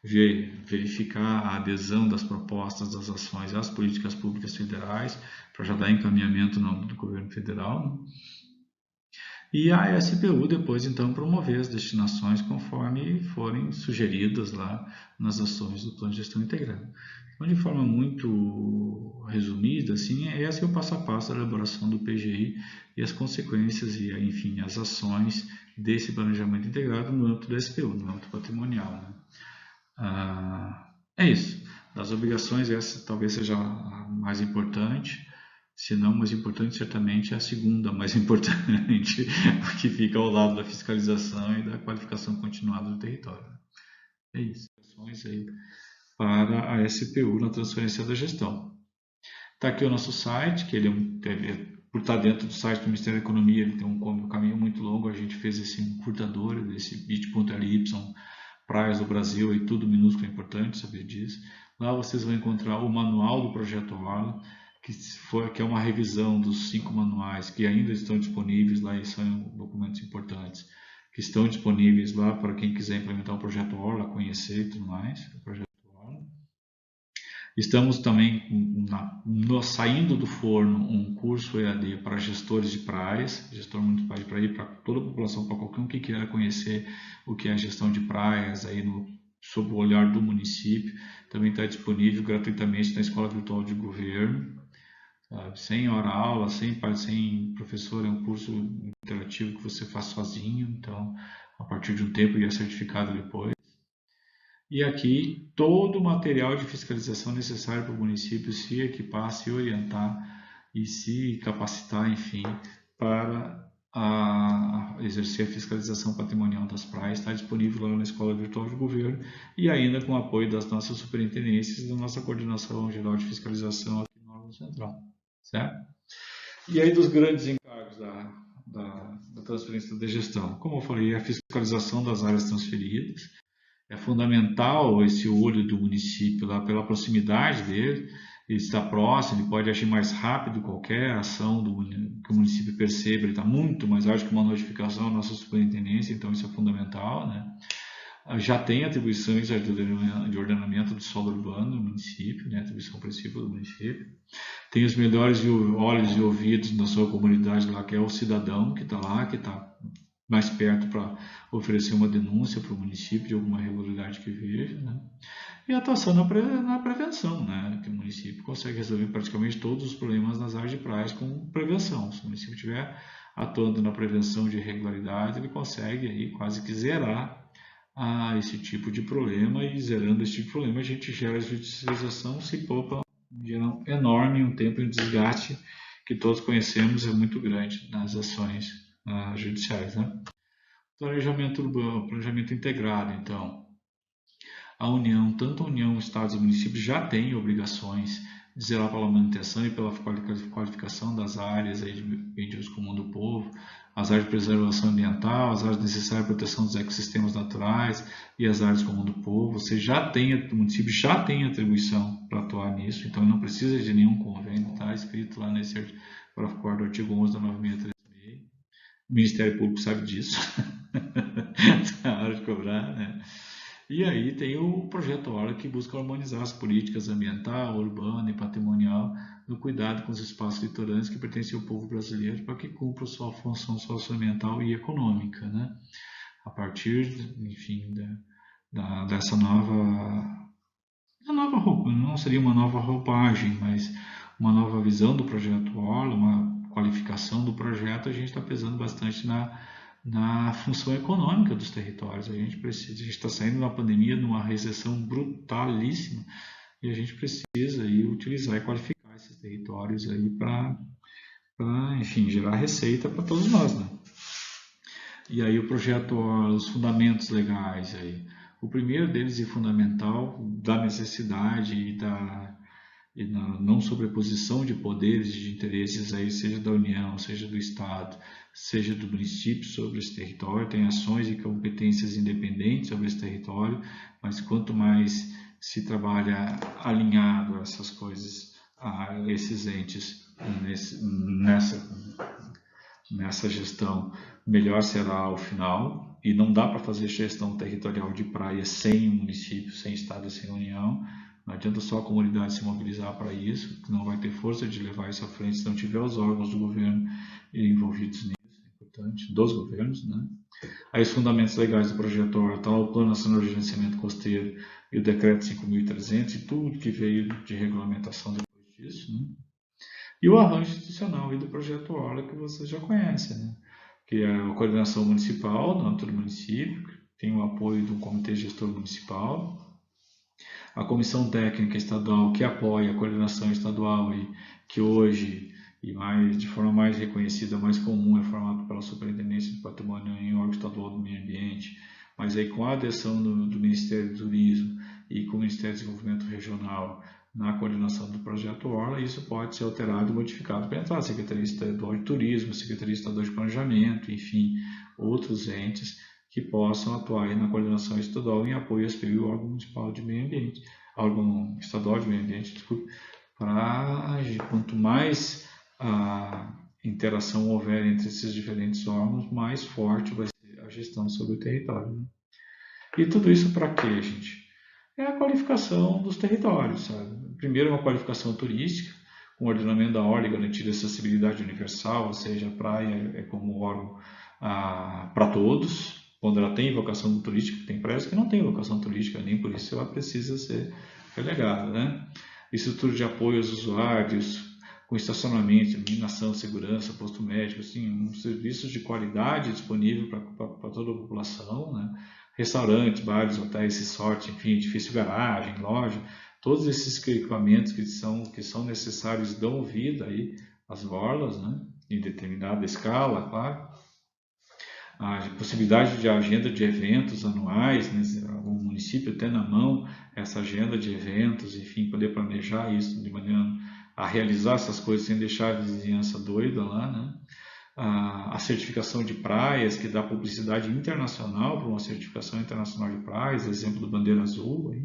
[SPEAKER 1] verificar a adesão das propostas das ações às políticas públicas federais, para já dar encaminhamento no âmbito do governo federal, né? E a SPU depois então promover as destinações conforme forem sugeridas lá nas ações do Plano de Gestão Integrada. Então, de forma muito resumida, assim, esse é o passo a passo da elaboração do PGI e as consequências e, enfim, as ações desse planejamento integrado no âmbito da SPU, no âmbito patrimonial, né? É isso. Das obrigações, essa talvez seja a mais importante. Se não mais importante, certamente é a segunda mais importante, porque fica ao lado da fiscalização e da qualificação continuada do território. É isso. Ações aí para a SPU na transferência da gestão. Está aqui o nosso site, que ele por estar dentro do site do Ministério da Economia, ele tem um caminho muito longo, a gente fez esse encurtador, esse bit.ly, praias do Brasil e tudo minúsculo, é importante saber disso. Lá vocês vão encontrar o manual do Projeto Orla, que é uma revisão dos 5 manuais que ainda estão disponíveis lá e são documentos importantes, que estão disponíveis lá para quem quiser implementar o Projeto Orla, conhecer e tudo mais. O Projeto Orla. Estamos também saindo do forno um curso EAD para gestores de praias, gestor municipal de praia, para toda a população, para qualquer um que queira conhecer o que é a gestão de praias aí sob o olhar do município. Também está disponível gratuitamente na Escola Virtual de Governo. Sem hora-aula, sem professor, é um curso interativo que você faz sozinho, então a partir de um tempo e é certificado depois. E aqui todo o material de fiscalização necessário para o município se equipar, se orientar e se capacitar, enfim, para exercer a fiscalização patrimonial das praias. Está disponível lá na Escola Virtual de Governo e ainda com o apoio das nossas superintendências e da nossa Coordenação Geral de Fiscalização aqui no órgão central. Certo? E aí dos grandes encargos da transferência da gestão, como eu falei, a fiscalização das áreas transferidas. É fundamental esse olho do município lá pela proximidade dele, ele está próximo, ele pode agir mais rápido qualquer ação que o município perceba, ele está muito mais ágil que uma notificação à nossa superintendência, então isso é fundamental, né? Já tem atribuições de ordenamento do solo urbano no município, né? Atribuição principal do município. Tem os melhores olhos e ouvidos na sua comunidade lá, que é o cidadão que está lá, que está mais perto para oferecer uma denúncia para o município de alguma irregularidade que veja, né? E a atuação na prevenção, né? Que o município consegue resolver praticamente todos os problemas nas áreas de praias com prevenção. Se o município estiver atuando na prevenção de irregularidades, ele consegue aí quase que zerar esse tipo de problema, e zerando esse tipo de problema a gente gera a judicialização, se poupa um dinheiro enorme, um tempo e um desgaste que todos conhecemos é muito grande nas ações judiciais, né? Planejamento urbano, planejamento integrado, então. A União, tanto a União, Estados e municípios já têm obrigações de zelar pela manutenção e pela qualificação das áreas aí de bem de uso comum do povo, as áreas de preservação ambiental, as áreas necessárias à proteção dos ecossistemas naturais e as áreas comum do povo. Você já tem, o município já tem atribuição para atuar nisso, então não precisa de nenhum convênio, está escrito lá nesse parágrafo 4º do artigo 11 da 9636. O Ministério Público sabe disso. Está na hora de cobrar, né? E aí tem o Projeto Orla, que busca harmonizar as políticas ambiental, urbana e patrimonial no cuidado com os espaços litorâneos que pertencem ao povo brasileiro para que cumpra sua função socioambiental e econômica, né? A partir, enfim, dessa nova não seria uma nova roupagem, mas uma nova visão do Projeto Orla, uma qualificação do projeto, a gente está pesando bastante na função econômica dos territórios. A gente está saindo de uma pandemia, de uma recessão brutalíssima, e a gente precisa aí utilizar e qualificar esses territórios aí para, enfim, gerar receita para todos nós, né? E aí o projeto, os fundamentos legais aí, O primeiro deles e fundamental, da necessidade e na não sobreposição de poderes e de interesses, aí, seja da União, seja do Estado, seja do município sobre esse território, tem ações e competências independentes sobre esse território, mas quanto mais se trabalha alinhado a essas coisas, a esses entes nessa gestão, melhor será o final. E não dá para fazer gestão territorial de praia sem município, sem Estado e sem União. Não adianta só a comunidade se mobilizar para isso, que não vai ter força de levar isso à frente se não tiver os órgãos do governo envolvidos nisso, é importante, dos governos, né? Aí os fundamentos legais do projeto está o Plano Nacional de Gerenciamento Costeiro e o Decreto 5.300 e tudo que veio de regulamentação depois disso, né? E o arranjo institucional do projeto Orla, que vocês já conhecem, né? Que é a coordenação municipal, no âmbito do município, tem o apoio do Comitê Gestor Municipal, a Comissão Técnica Estadual, que apoia a coordenação estadual e que hoje, de forma mais reconhecida, mais comum, é formada pela Superintendência do Patrimônio em órgão estadual do Meio Ambiente, mas aí com a adesão do Ministério do Turismo e com o Ministério do Desenvolvimento Regional na coordenação do projeto Orla, isso pode ser alterado e modificado para entrar a Secretaria Estadual de Turismo, Secretaria Estadual de Planejamento, enfim, outros entes que possam atuar na coordenação estadual em apoio ao SPU e ao órgão municipal de meio ambiente, órgão estadual de meio ambiente, desculpe, para quanto mais a interação houver entre esses diferentes órgãos, mais forte vai ser a gestão sobre o território. Né? E tudo isso para quê, gente? É a qualificação dos territórios, sabe? Primeiro, uma qualificação turística, com o ordenamento da orla e garantir acessibilidade universal, ou seja, a praia é como órgão para todos, quando ela tem vocação turística, tem praias que não tem vocação turística, nem por isso ela precisa ser relegada, né? Estrutura de apoio aos usuários, com estacionamento, iluminação, segurança, posto médico, assim, um serviço de qualidade disponível para toda a população, né? Restaurantes, bares, hotéis, resort, enfim, edifício, garagem, loja, todos esses equipamentos que são necessários dão vida aí às orlas, né? Em determinada escala, claro. A possibilidade de agenda de eventos anuais, né? O município tem na mão essa agenda de eventos, enfim, poder planejar isso de maneira a realizar essas coisas sem deixar a vizinhança doida lá, né? A certificação de praias, que dá publicidade internacional para uma certificação internacional de praias, exemplo do Bandeira Azul. Aí.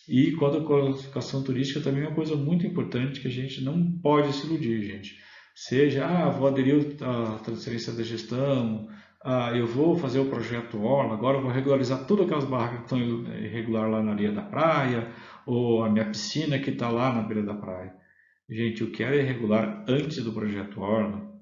[SPEAKER 1] E quanto à qualificação turística, também é uma coisa muito importante que a gente não pode se iludir, gente. Seja, vou aderir à transferência da gestão, eu vou fazer o projeto Orla, agora eu vou regularizar todas aquelas barracas que estão irregular lá na areia da praia, ou a minha piscina que está lá na beira da praia. Gente, o que era irregular antes do projeto Orla,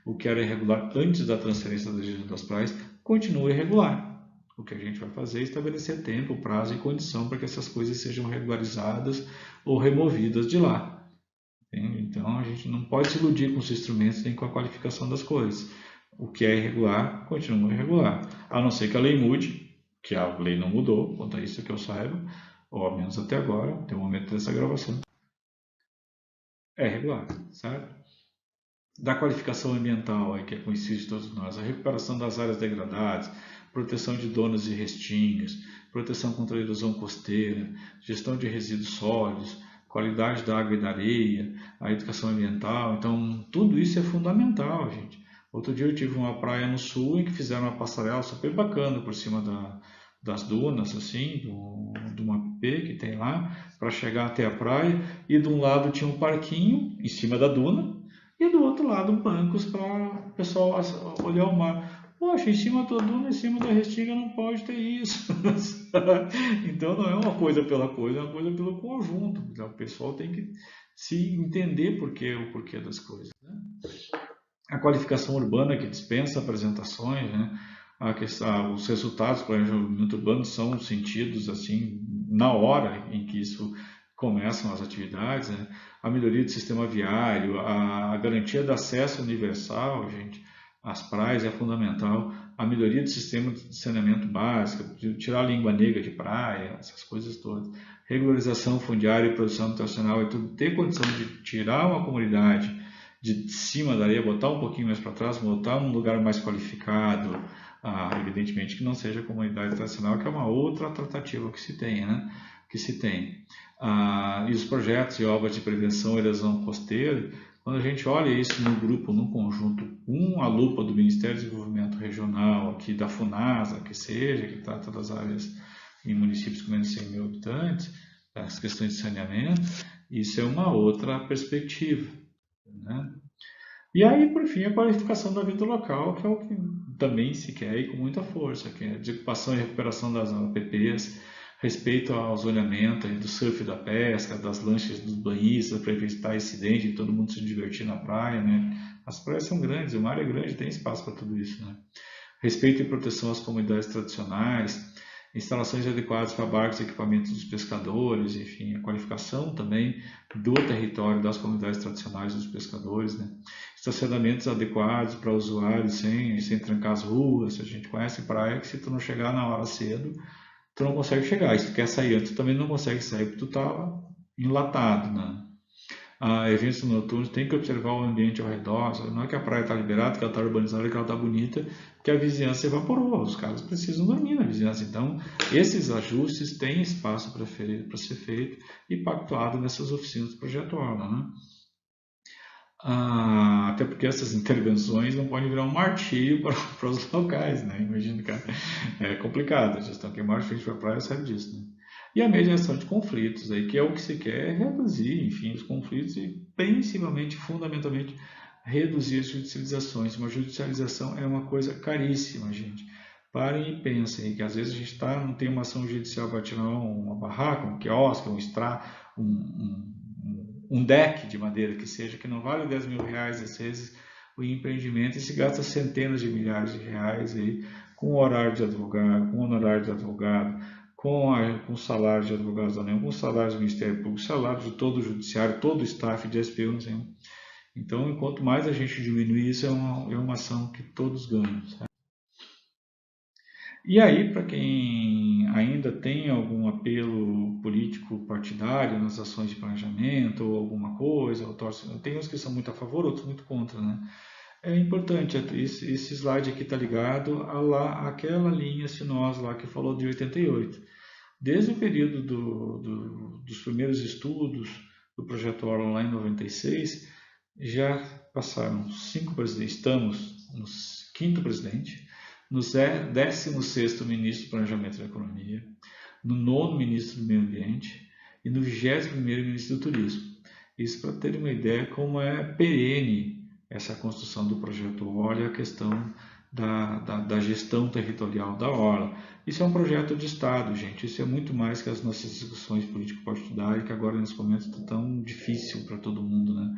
[SPEAKER 1] o que era irregular antes da transferência da gestão das praias, continua irregular. O que a gente vai fazer é estabelecer tempo, prazo e condição para que essas coisas sejam regularizadas ou removidas de lá. Então, a gente não pode se iludir com os instrumentos nem com a qualificação das coisas. O que é irregular, continua irregular. A não ser que a lei mude, que a lei não mudou, quanto a isso que eu saiba, ou ao menos até agora, até o momento dessa gravação. É irregular, certo? Da qualificação ambiental, aí, que é conhecido de todos nós, a recuperação das áreas degradadas, proteção de donas e restingas, proteção contra a erosão costeira, gestão de resíduos sólidos, qualidade da água e da areia, a educação ambiental. Então, tudo isso é fundamental, gente. Outro dia eu tive uma praia no sul em que fizeram uma passarela super bacana por cima das dunas, assim, de uma AP que tem lá, para chegar até a praia. E de um lado tinha um parquinho em cima da duna, e do outro lado bancos para o pessoal olhar o mar. Poxa, em cima da duna, em cima da restinga não pode ter isso. Então não é uma coisa pela coisa, é uma coisa pelo conjunto. Então, o pessoal tem que se entender o porquê das coisas. Né? A qualificação urbana que dispensa apresentações, né? Os resultados do planejamento urbano são sentidos assim na hora em que isso começam as atividades, né? A melhoria do sistema viário, a garantia de acesso universal, gente, às praias é fundamental, a melhoria do sistema de saneamento básico, tirar a língua negra de praia, essas coisas todas, regularização fundiária e produção habitacional, é tudo ter condição de tirar uma comunidade de cima da areia, botar um pouquinho mais para trás, botar num lugar mais qualificado, Evidentemente que não seja comunidade tradicional, que é uma outra tratativa que se tem, né? E os projetos e obras de prevenção e erosão costeira, quando a gente olha isso no grupo, no conjunto, com a lupa do Ministério do Desenvolvimento Regional, aqui da FUNASA, que seja, que trata das áreas em municípios com menos de 100 mil habitantes, as questões de saneamento, isso é uma outra perspectiva, né? E aí, por fim, a qualificação da vida local, que é o que também se quer e com muita força, que é a desocupação e recuperação das APPs, respeito ao zoneamento do surf e da pesca, das lanchas dos banhistas, para evitar incidente, todo mundo se divertir na praia, né? As praias são grandes, o mar é grande, tem espaço para tudo isso, né? Respeito e proteção às comunidades tradicionais, instalações adequadas para barcos e equipamentos dos pescadores, enfim, a qualificação também do território das comunidades tradicionais dos pescadores, né? Estacionamentos adequados para usuários sem trancar as ruas. A gente conhece praia que se tu não chegar na hora cedo, tu não consegue chegar. E se tu quer sair antes, tu também não consegue sair porque tu tá enlatado, né? Eventos noturnos, tem que observar o ambiente ao redor. Não é que a praia está liberada, que ela está urbanizada, que ela está bonita, que a vizinhança evaporou. Os caras precisam dormir na vizinhança. Então, esses ajustes têm espaço para ser feito e pactuado nessas oficinas do Projeto Orla, né? Até porque essas intervenções não podem virar um martírio para os locais, né? Imagina, cara, é complicado. A gestão que é mais frente para a praia sabe disso, né? E a mediação de conflitos, aí, que é o que se quer reduzir, enfim, os conflitos e principalmente, fundamentalmente, reduzir as judicializações. Uma judicialização é uma coisa caríssima, gente. Parem e pensem que às vezes a gente não tem uma ação judicial para tirar uma barraca, um quiosque, um extra, um deck de madeira que seja, que não vale 10 mil reais às vezes o empreendimento e se gasta centenas de milhares de reais aí, com horário de advogado, com honorário de advogado, com salário de advogados da União, com salário do Ministério Público, salário de todo o judiciário, todo o staff de SPU, não sei. Então, enquanto mais a gente diminuir isso, é uma ação que todos ganham. Sabe? E aí, para quem ainda tem algum apelo político partidário nas ações de planejamento ou alguma coisa, tem uns que são muito a favor, outros muito contra, né? É importante, esse slide aqui está ligado àquela linha sinuosa lá que falou de 88. Desde o período dos primeiros estudos do Projeto Orla lá em 96, já passaram 5 presidentes, estamos no 5º presidente, no 16º ministro do Planejamento da Economia, no 9º ministro do Meio Ambiente e no 21º ministro do Turismo. Isso para ter uma ideia como é perene essa construção do Projeto Orla e a questão da gestão territorial da Orla. Isso é um projeto de Estado, gente. Isso é muito mais que as nossas discussões político-partidárias, que agora nesse momento está tão difícil para todo mundo, né?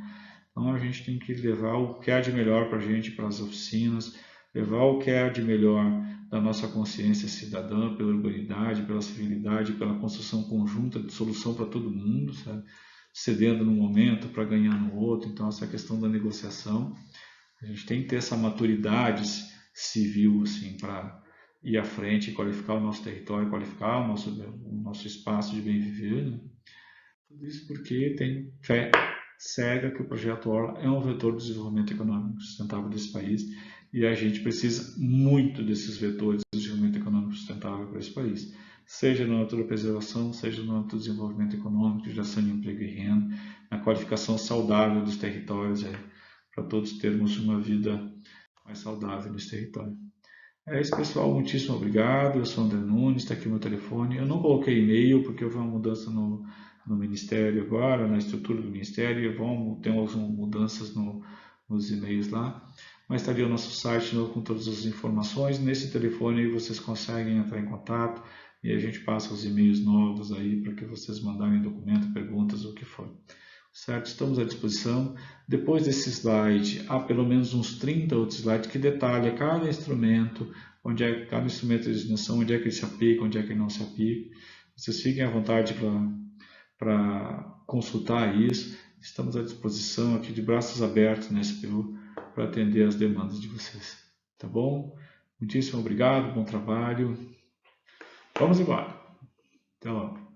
[SPEAKER 1] Então a gente tem que levar o que há de melhor para a gente, para as oficinas, levar o que há de melhor da nossa consciência cidadã, pela urbanidade, pela civilidade, pela construção conjunta de solução para todo mundo, sabe? Cedendo num momento para ganhar no outro. Então essa questão da negociação, a gente tem que ter essa maturidade civil assim, para ir à frente e qualificar o nosso território, qualificar o nosso espaço de bem viver, né? Tudo isso porque tem fé cega que o Projeto Orla é um vetor de desenvolvimento econômico sustentável desse país e a gente precisa muito desses vetores de desenvolvimento econômico sustentável para esse país, seja na naturpreservação, seja no âmbito do desenvolvimento econômico, geração de emprego e renda, na qualificação saudável dos territórios, para todos termos uma vida mais saudável nesse território. É isso, pessoal. Muitíssimo obrigado. Eu sou André Nunes, está aqui o meu telefone. Eu não coloquei e-mail porque houve uma mudança no Ministério agora, na estrutura do Ministério. Tem algumas mudanças nos e-mails lá. Mas está ali o nosso site com todas as informações. Nesse telefone aí vocês conseguem entrar em contato e a gente passa os e-mails novos aí para que vocês mandarem documento, perguntas, o que for. Certo? Estamos à disposição. Depois desse slide, há pelo menos uns 30 outros slides que detalham cada instrumento, onde é cada instrumento de designação, onde é que ele se aplica, onde é que ele não se aplica. Vocês fiquem à vontade para consultar isso. Estamos à disposição aqui de braços abertos na SPU para atender as demandas de vocês. Tá bom? Muitíssimo obrigado, bom trabalho. Vamos embora. Até logo.